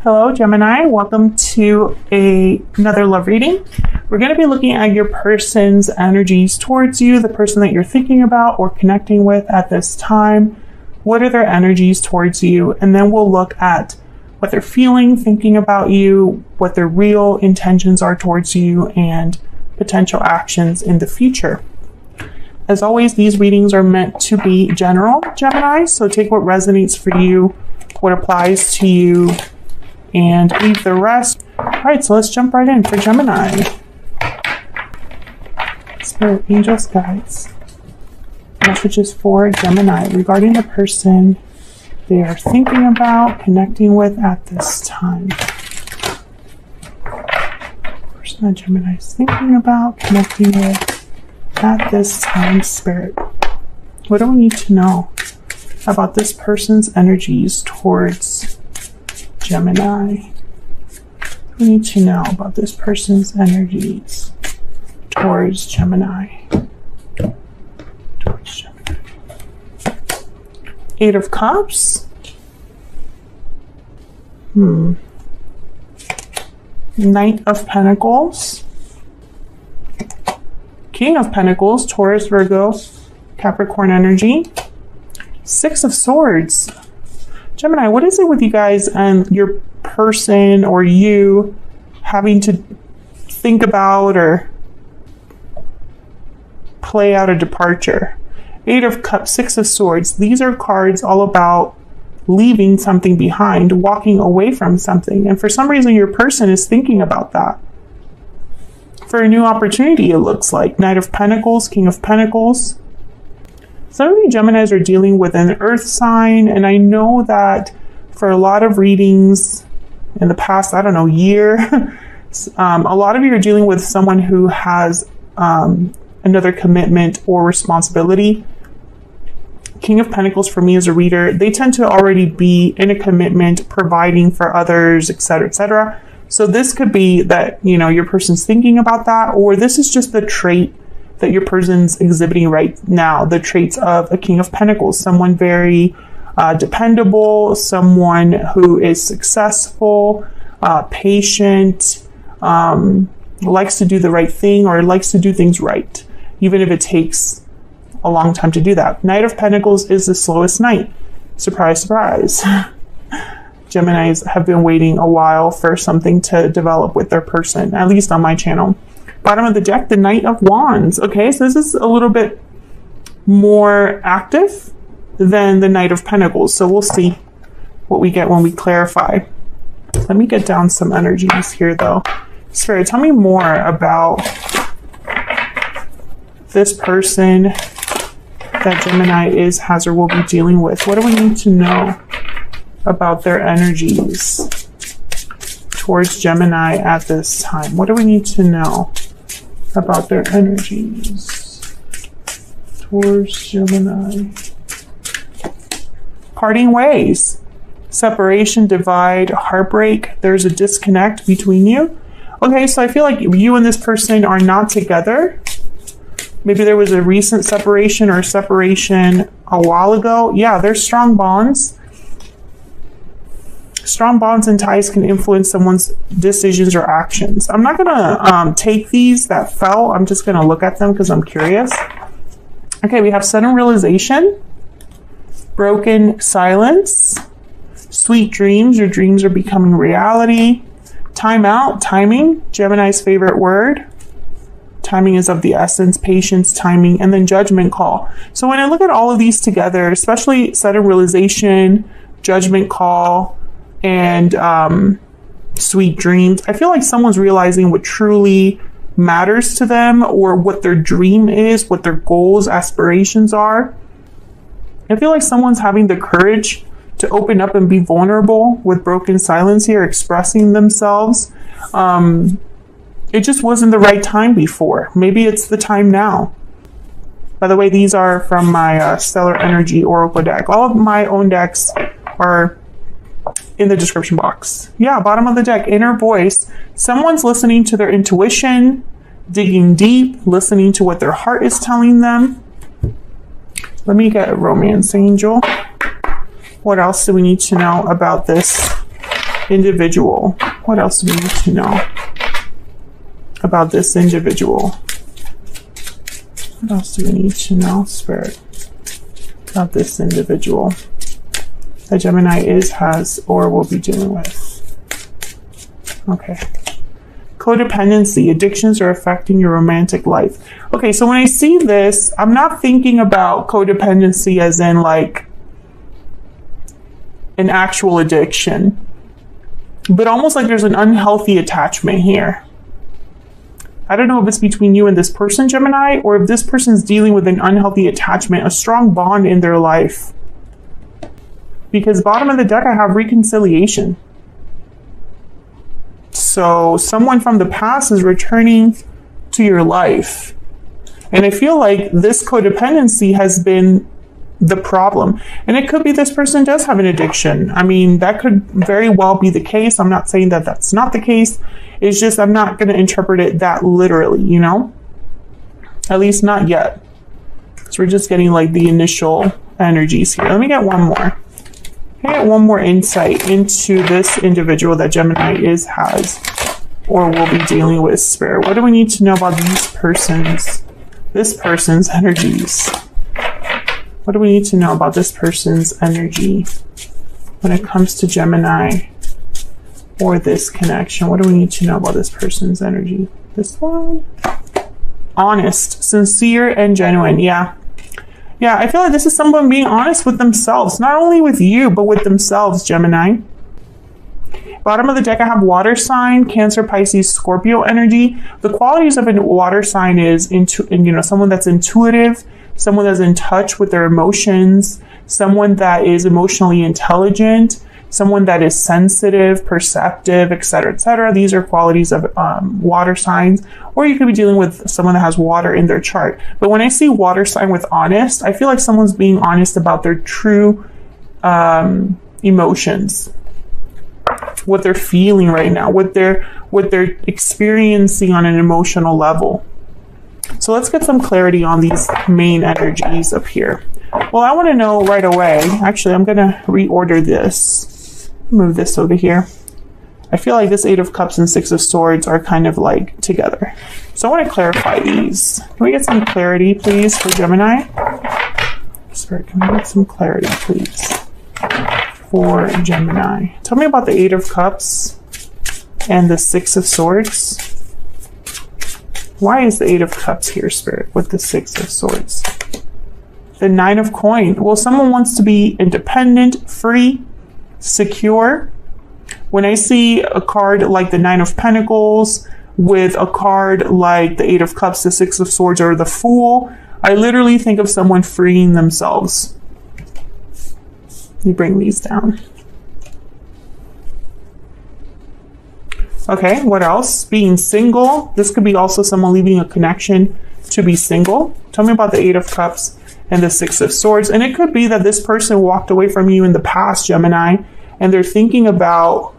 Hello, Gemini. Welcome to another love reading. We're going to be looking at your person's energies towards you, the person that you're thinking about or connecting with at this time. What are their energies towards you? And then we'll look at what they're feeling, thinking about you, what their real intentions are towards you, and potential actions in the future. As always, these readings are meant to be general, Gemini, so take what resonates for you, what applies to you, and leave the rest. All right, so let's jump right in for Gemini. Spirit, angels, guides. Messages for Gemini regarding the person they are thinking about, connecting with at this time. Person that Gemini is thinking about, connecting with at this time, Spirit. What do we need to know about this person's energies towards Gemini? We need to know about this person's energies towards Gemini. Eight of Cups. Knight of Pentacles. King of Pentacles, Taurus, Virgo, Capricorn energy. Six of Swords. Gemini, what is it with you guys and your person or you having to think about or play out a departure? Eight of Cups, Six of Swords. These are cards all about leaving something behind, walking away from something. And for some reason, your person is thinking about that. For a new opportunity, it looks like. Knight of Pentacles, King of Pentacles. Some of you Geminis are dealing with an earth sign, and I know that for a lot of readings in the past, year, a lot of you are dealing with someone who has another commitment or responsibility. King of Pentacles for me as a reader, they tend to already be in a commitment, providing for others, etc., etc. So this could be that, your person's thinking about that, or this is just the trait that your person's exhibiting right now, the traits of a King of Pentacles, someone very dependable, someone who is successful, patient, likes to do the right thing or likes to do things right, even if it takes a long time to do that. Knight of Pentacles is the slowest knight. Surprise, surprise. Geminis have been waiting a while for something to develop with their person, at least on my channel. Bottom of the deck, the Knight of Wands. Okay, so this is a little bit more active than the Knight of Pentacles. So we'll see what we get when we clarify. Let me get down some energies here though. Spirit, tell me more about this person that Gemini has or will be dealing with. What do we need to know about their energies towards Gemini at this time? What do we need to know about their energies towards Gemini? Parting ways, separation, divide, heartbreak. There's a disconnect between you. Okay, so I feel like you and this person are not together. Maybe there was a recent separation or separation a while ago. Yeah, there's strong bonds. Strong bonds and ties can influence someone's decisions or actions. I'm not going to take these that fell. I'm just going to look at them because I'm curious. Okay, we have sudden realization, broken silence, sweet dreams. Your dreams are becoming reality. Time out, timing, Gemini's favorite word. Timing is of the essence, patience, timing, and then judgment call. So when I look at all of these together, especially sudden realization, judgment call, and sweet dreams, I feel like someone's realizing what truly matters to them or what their dream is, what their goals, aspirations are. I feel like someone's having the courage to open up and be vulnerable with broken silence here, expressing themselves. It just wasn't the right time before. Maybe it's the time now. By the way, these are from my Stellar Energy Oracle deck. All of my own decks are in the description box. Yeah, bottom of the deck, inner voice. Someone's listening to their intuition, digging deep, listening to what their heart is telling them. Let me get a romance angel. What else do we need to know about this individual. What else do we need to know about this individual? What else do we need to know, Spirit, about this individual that Gemini is, has, or will be dealing with? Okay. Codependency. Addictions are affecting your romantic life. Okay, so when I see this, I'm not thinking about codependency as in like an actual addiction, but almost like there's an unhealthy attachment here. I don't know if it's between you and this person, Gemini, or if this person's dealing with an unhealthy attachment, a strong bond in their life. Because bottom of the deck, I have reconciliation. So someone from the past is returning to your life. And I feel like this codependency has been the problem. And it could be this person does have an addiction. I mean, that could very well be the case. I'm not saying that that's not the case. It's just I'm not going to interpret it that literally, you know? At least not yet. Because we're just getting like the initial energies here. Let me get one more. Can I get one more insight into this individual that Gemini is, has, or will be dealing with, Spirit? What do we need to know about this person's energies? What do we need to know about this person's energy when it comes to Gemini or this connection? What do we need to know about this person's energy? This one? Honest, sincere, and genuine. Yeah. Yeah, I feel like this is someone being honest with themselves, not only with you, but with themselves, Gemini. Bottom of the deck, I have water sign, Cancer, Pisces, Scorpio energy. The qualities of a water sign is someone that's intuitive, someone that's in touch with their emotions, someone that is emotionally intelligent, someone that is sensitive, perceptive, etc., etc. These are qualities of water signs. Or you could be dealing with someone that has water in their chart. But when I see water sign with honest, I feel like someone's being honest about their true emotions, what they're feeling right now, what they're experiencing on an emotional level. So let's get some clarity on these main energies up here. Well, I want to know right away. Actually, I'm going to reorder this. Move this over here. I feel like this 8 of Cups and 6 of Swords are kind of like together. So I want to clarify these. Can we get some clarity, please, for Gemini? Spirit, can we get some clarity, please, for Gemini? Tell me about the 8 of Cups and the 6 of Swords. Why is the 8 of Cups here, Spirit, with the 6 of Swords? The 9 of Coin. Well, someone wants to be independent, free, secure. When I see a card like the 9 of Pentacles with a card like the 8 of Cups, the 6 of Swords, or the Fool, I literally think of someone freeing themselves. Let me bring these down. Okay, what else? Being single. This could be also someone leaving a connection to be single. Tell me about the 8 of Cups and the 6 of Swords. And it could be that this person walked away from you in the past, Gemini, and they're thinking about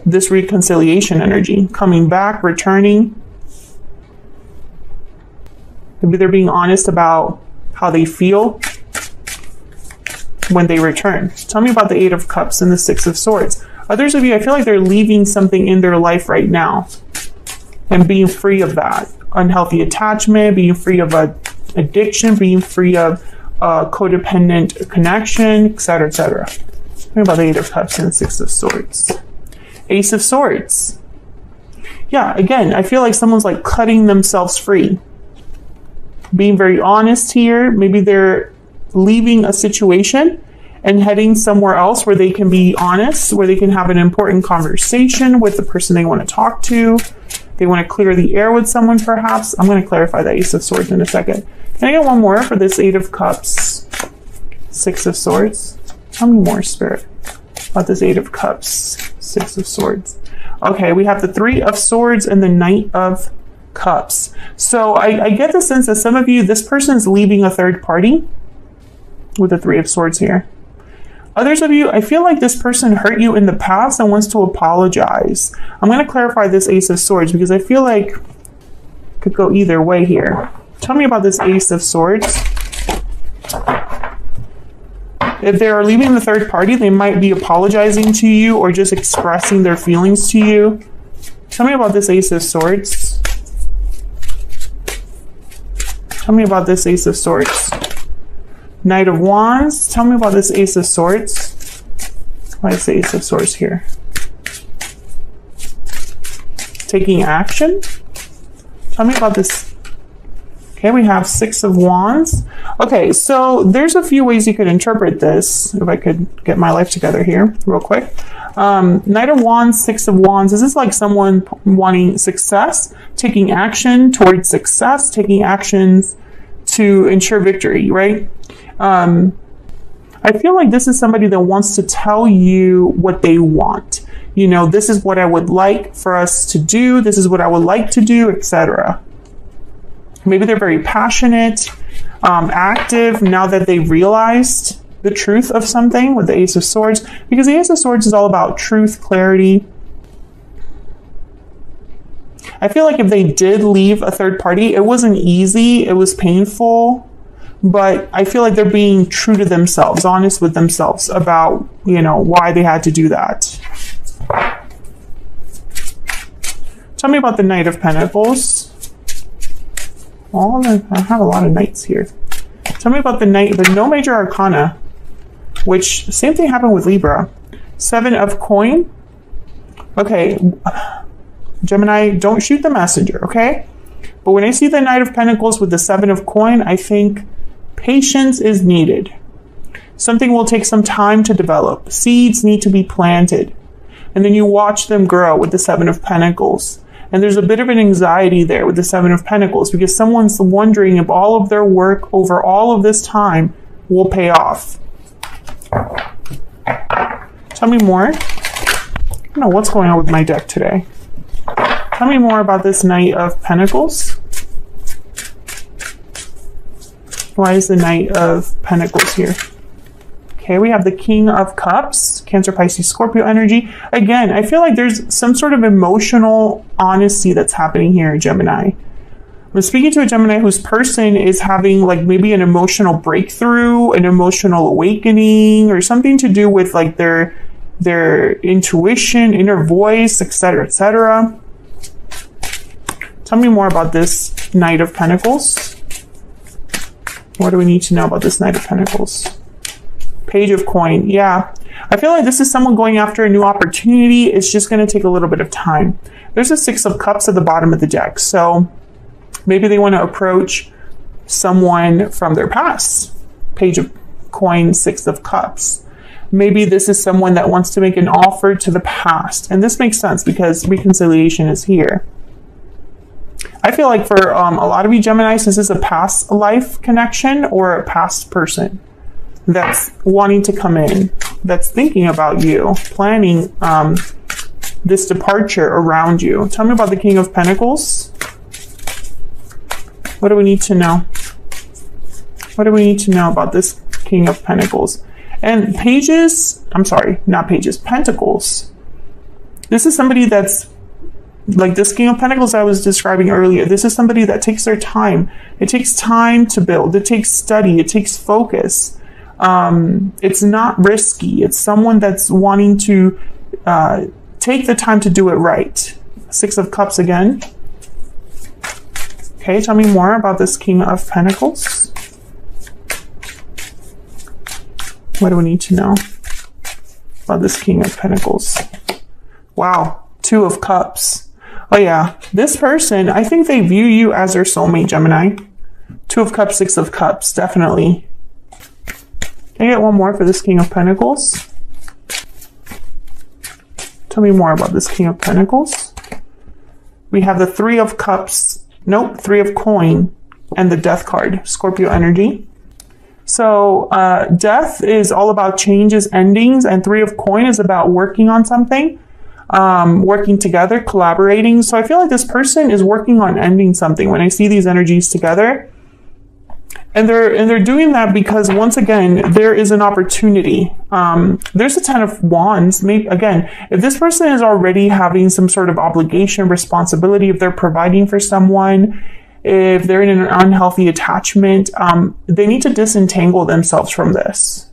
this reconciliation energy, coming back, returning. Maybe they're being honest about how they feel when they return. Tell me about the 8 of Cups and the 6 of Swords. Others of you, I feel like they're leaving something in their life right now and being free of that. Unhealthy attachment, being free of addiction, being free of codependent connection, etc., etc. Tell me about the 8 of Cups and 6 of Swords. Ace of Swords. Yeah, again, I feel like someone's like cutting themselves free. Being very honest here. Maybe they're leaving a situation and heading somewhere else where they can be honest, where they can have an important conversation with the person they want to talk to. They want to clear the air with someone, perhaps. I'm going to clarify the Ace of Swords in a second. Can I get one more for this 8 of Cups, 6 of Swords? Tell me more, Spirit, about this 8 of Cups, 6 of Swords. Okay, we have the 3 of Swords and the Knight of Cups. So I get the sense that some of you, this person's leaving a third party with the 3 of Swords here. Others of you, I feel like this person hurt you in the past and wants to apologize. I'm going to clarify this Ace of Swords because I feel like it could go either way here. Tell me about this Ace of Swords If they are leaving the third party, they might be apologizing to you or just expressing their feelings to you. Tell me about this Ace of Swords. Tell me about this Ace of Swords. Knight of Wands. Tell me about this Ace of Swords. Why is the Ace of Swords here? Taking action. Tell me about this. Okay, we have Six of Wands. Okay, so there's a few ways you could interpret this. If I could get my life together here real quick. Knight of Wands, Six of Wands. Is this like someone wanting success, taking action towards success, taking actions to ensure victory, right? I feel like this is somebody that wants to tell you what they want. You know, this is what I would like for us to do. This is what I would like to do, etc. Maybe they're very passionate, active now that they realized the truth of something with the Ace of Swords, because the Ace of Swords is all about truth, clarity. I feel like if they did leave a third party, it wasn't easy, it was painful, but I feel like they're being true to themselves, honest with themselves about, you know, why they had to do that. Tell me about the Knight of Pentacles. I have a lot of knights here. Tell me about the no major arcana, which same thing happened with Libra. Seven of coin. Okay, Gemini, don't shoot the messenger, okay? But when I see the Knight of Pentacles with the Seven of coin, I think patience is needed. Something will take some time to develop. Seeds need to be planted. And then you watch them grow with the Seven of Pentacles. And there's a bit of an anxiety there with the Seven of Pentacles because someone's wondering if all of their work over all of this time will pay off. Tell me more. I don't know what's going on with my deck today. Tell me more about this Knight of Pentacles. Why is the Knight of Pentacles here? Okay, we have the King of Cups, Cancer, Pisces, Scorpio energy. Again, I feel like there's some sort of emotional honesty that's happening here, Gemini. I'm speaking to a Gemini whose person is having like maybe an emotional breakthrough, an emotional awakening, or something to do with like their intuition, inner voice, etc., etc. Tell me more about this Knight of Pentacles. What do we need to know about this Knight of Pentacles? Page of coin. Yeah, I feel like this is someone going after a new opportunity. It's just going to take a little bit of time. There's a Six of Cups at the bottom of the deck. So maybe they want to approach someone from their past. Page of coin, Six of Cups. Maybe this is someone that wants to make an offer to the past. And this makes sense because reconciliation is here. I feel like for a lot of you Geminis, this is a past life connection or a past person that's wanting to come in, that's thinking about you, planning this departure around you. Tell me about the King of Pentacles. What do we need to know? What do we need to know about this King of Pentacles? And pages, I'm sorry, not pages, Pentacles. This is somebody that's like this King of Pentacles I was describing earlier. This is somebody that takes their time. It takes time to build. It takes study. It takes focus. It's not risky. It's someone that's wanting to take the time to do it right. Six of Cups again. Okay, tell me more about this King of Pentacles. What do we need to know about this King of Pentacles? Wow, Two of Cups. Oh yeah, this person, I think they view you as their soulmate, Gemini. Two of Cups, Six of Cups, definitely. Can I get one more for this King of Pentacles? Tell me more about this King of Pentacles. We have the Three of Cups, nope, Three of Coin, and the Death card, Scorpio energy. So Death is all about changes, endings, and Three of Coin is about working on something, working together, collaborating. So I feel like this person is working on ending something when I see these energies together. And they're doing that because, once again, there is an opportunity. There's a Ten of Wands. Maybe, again, if this person is already having some sort of obligation, responsibility, if they're providing for someone, if they're in an unhealthy attachment, they need to disentangle themselves from this.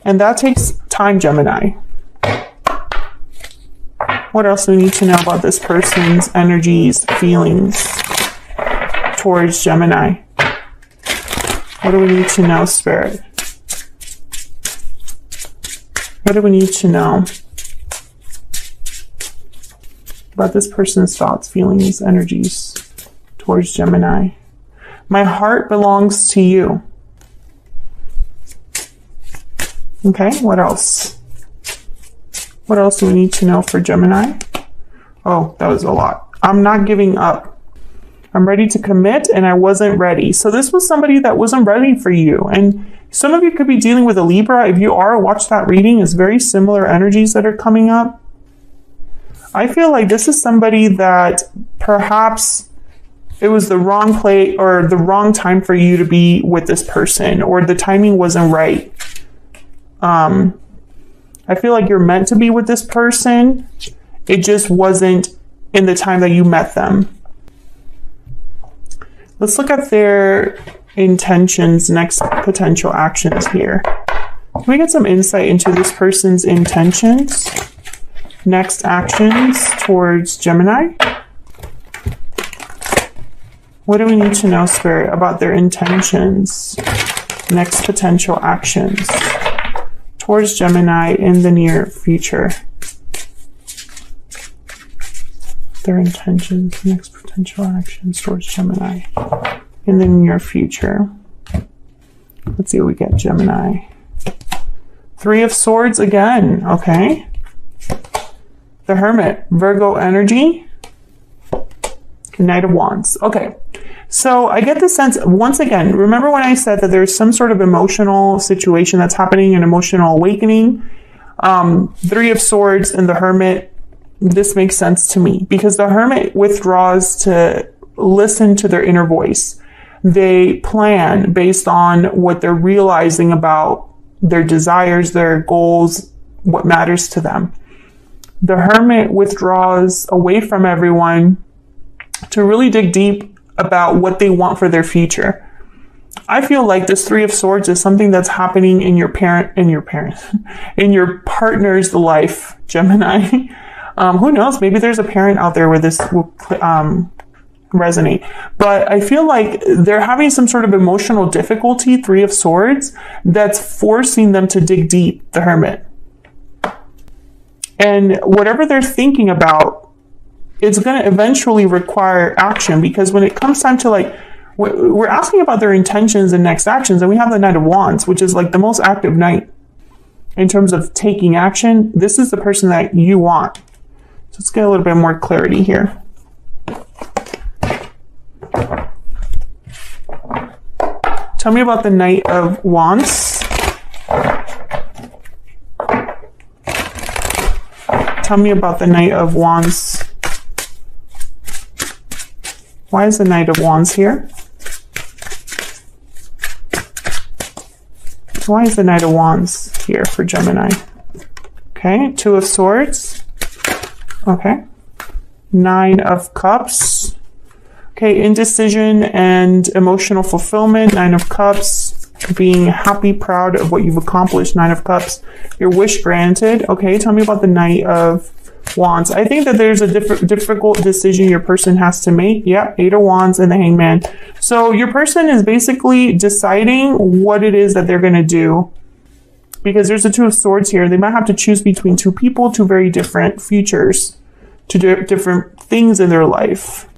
And that takes time, Gemini. What else do we need to know about this person's energies, feelings towards Gemini? What do we need to know, Spirit? What do we need to know about this person's thoughts, feelings, energies towards Gemini? My heart belongs to you. Okay, what else? What else do we need to know for Gemini? Oh, that was a lot. I'm not giving up. I'm ready to commit and I wasn't ready. So this was somebody that wasn't ready for you. And some of you could be dealing with a Libra. If you are, watch that reading. It's very similar energies that are coming up. I feel like this is somebody that perhaps it was the wrong play or the wrong time for you to be with this person, or the timing wasn't right. I feel like you're meant to be with this person. It just wasn't in the time that you met them. Let's look at their intentions, next potential actions here. Can we get some insight into this person's intentions? Next actions towards Gemini? What do we need to know, Spirit, about their intentions? Next potential actions towards Gemini in the near future. Their intentions, next potential actions towards Gemini in the near future. Let's see what we get, Gemini. Three of Swords again, okay. The Hermit, Virgo energy. Knight of Wands, okay. So I get the sense, once again, remember when I said that there's some sort of emotional situation that's happening, an emotional awakening? Three of Swords and the Hermit, this makes sense to me because the Hermit withdraws to listen to their inner voice. They plan based on what they're realizing about their desires, their goals, what matters to them. The Hermit withdraws away from everyone to really dig deep about what they want for their future. I feel like this Three of Swords is something that's happening in your in your partner's life, Gemini. Who knows? Maybe there's a parent out there where this will resonate. But I feel like they're having some sort of emotional difficulty, Three of Swords, that's forcing them to dig deep, the Hermit. And whatever they're thinking about, it's going to eventually require action, because when it comes time to, like, we're asking about their intentions and next actions, and we have the Knight of Wands, which is like the most active knight in terms of taking action. This is the person that you want. So let's get a little bit more clarity here. Tell me about the Knight of Wands. Tell me about the Knight of Wands. Why is the Knight of Wands here? Why is the Knight of Wands here for Gemini? Okay, Two of Swords. Okay. Nine of Cups. Okay, indecision and emotional fulfillment. Nine of Cups. Being happy, proud of what you've accomplished. Nine of Cups. Your wish granted. Okay, tell me about the Knight of Wands. I think that there's a difficult decision your person has to make. Yeah, Eight of Wands and the Hangman. So your person is basically deciding what it is that they're going to do, because there's a Two of Swords here. They might have to choose between two people, two very different futures, two different things in their life.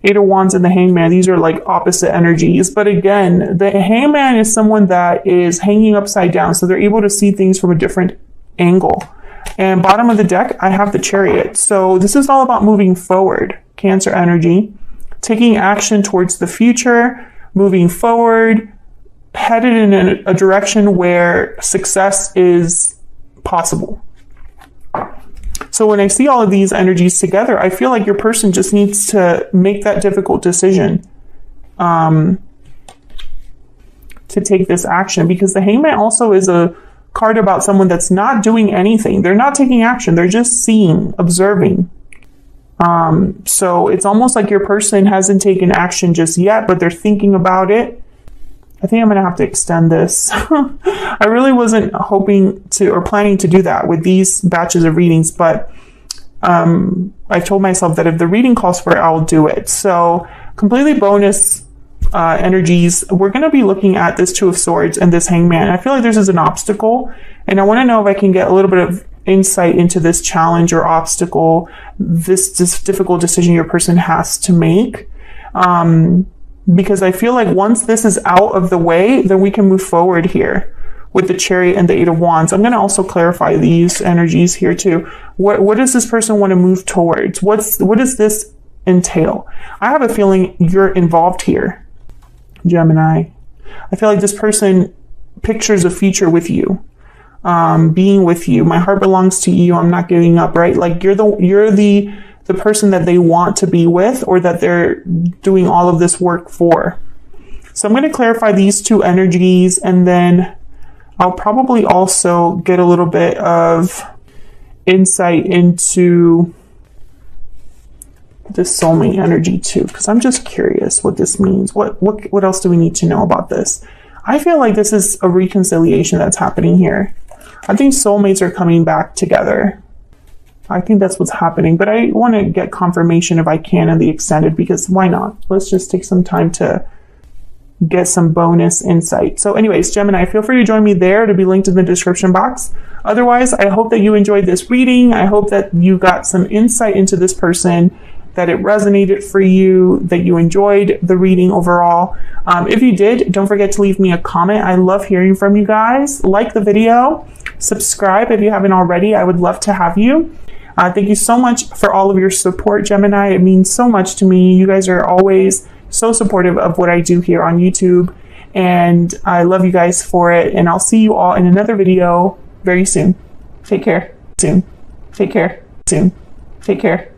Eight of Wands and the Hangman, these are like opposite energies. But again, the Hangman is someone that is hanging upside down, so they're able to see things from a different angle. And bottom of the deck, I have the Chariot. So this is all about moving forward, Cancer energy, taking action towards the future, moving forward, headed in a direction where success is possible. So when I see all of these energies together, I feel like your person just needs to make that difficult decision to take this action, because the Hangman also is a card about someone that's not doing anything. They're not taking action. They're just seeing, observing. So it's almost like your person hasn't taken action just yet, but they're thinking about it. I think I'm going to have to extend this. I really wasn't hoping to or planning to do that with these batches of readings, but I told myself that if the reading calls for it, I'll do it. So completely bonus energies. We're going to be looking at this Two of Swords and this Hangman. I feel like this is an obstacle, and I want to know if I can get a little bit of insight into this challenge or obstacle, this difficult decision your person has to make. Because I feel like once this is out of the way, then we can move forward here with the Chariot and the Eight of Wands. I'm going to also clarify these energies here too. What does this person want to move towards? What does this entail? I have a feeling you're involved here, Gemini. I feel like this person pictures a future with you, being with you. My heart belongs to you. I'm not giving up, right? Like you're the person that they want to be with, or that they're doing all of this work for. So I'm going to clarify these two energies, and then I'll probably also get a little bit of insight into this soulmate energy too, because I'm just curious what this means. What else do we need to know about this? I feel like this is a reconciliation that's happening here. I think soulmates are coming back together. I think that's what's happening, but I want to get confirmation if I can in the extended, because why not? Let's just take some time to get some bonus insight. So anyways, Gemini, feel free to join me there, to be linked in the description box. Otherwise, I hope that you enjoyed this reading. I hope that you got some insight into this person, that it resonated for you, that you enjoyed the reading overall. If you did, don't forget to leave me a comment. I love hearing from you guys. Like the video, subscribe if you haven't already. I would love to have you. Thank you so much for all of your support, Gemini. It means so much to me. You guys are always so supportive of what I do here on YouTube, and I love you guys for it. And I'll see you all in another video very soon. Take care. Soon. Take care. Soon. Take care.